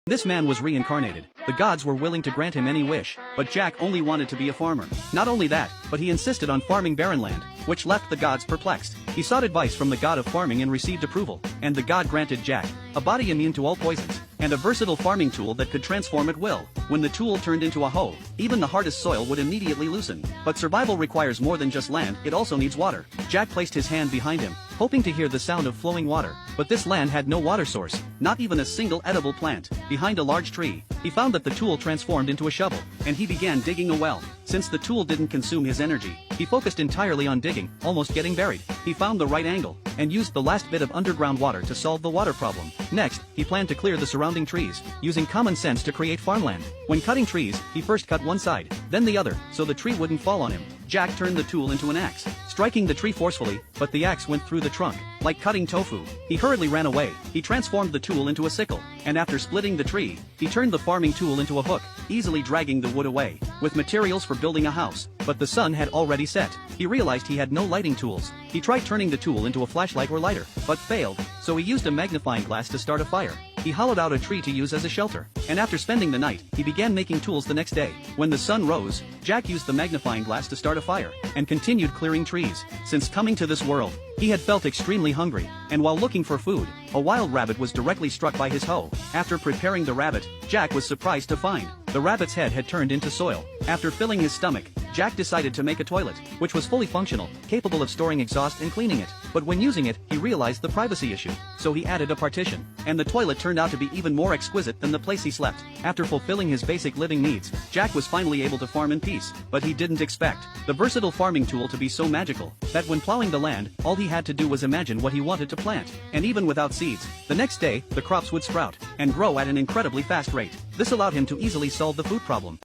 This man was reincarnated. The gods were willing to grant him any wish, but Jack only wanted to be a farmer. Not only that, but he insisted on farming barren land, which left the gods perplexed. He sought advice from the god of farming and received approval, and the god granted Jack a body immune to all poisons, and a versatile farming tool that could transform at will. When the tool turned into a hoe, even the hardest soil would immediately loosen. But survival requires more than just land, it also needs water. Jack placed his hand behind him, hoping to hear the sound of flowing water, but this land had no water source, not even a single edible plant. Behind a large tree, he found that the tool transformed into a shovel, and he began digging a well. Since the tool didn't consume his energy, he focused entirely on digging, almost getting buried. He found the right angle, and used the last bit of underground water to solve the water problem. Next, he planned to clear the surrounding trees, using common sense to create farmland. When cutting trees, he first cut one side, then the other, so the tree wouldn't fall on him. Jack turned the tool into an axe, striking the tree forcefully, but the axe went through the trunk, like cutting tofu. He hurriedly ran away. He transformed the tool into a sickle, and after splitting the tree, he turned the farming tool into a hook, easily dragging the wood away, with materials for building a house. But the sun had already set. He realized he had no lighting tools. He tried turning the tool into a flashlight or lighter, but failed, so he used a magnifying glass to start a fire. He hollowed out a tree to use as a shelter, and after spending the night, he began making tools the next day. When the sun rose, Jack used the magnifying glass to start a fire, and continued clearing trees. Since coming to this world, he had felt extremely hungry, and while looking for food, a wild rabbit was directly struck by his hoe. After preparing the rabbit, Jack was surprised to find the rabbit's head had turned into soil. After filling his stomach, Jack decided to make a toilet, which was fully functional, capable of storing exhaust and cleaning it. But when using it, he realized the privacy issue, so he added a partition, and the toilet turned out to be even more exquisite than the place he slept. After fulfilling his basic living needs, Jack was finally able to farm in peace, but he didn't expect the versatile farming tool to be so magical that when plowing the land, all he had to do was imagine what he wanted to plant, and even without seeds, the next day, the crops would sprout and grow at an incredibly fast rate. This allowed him to easily solve the food problem.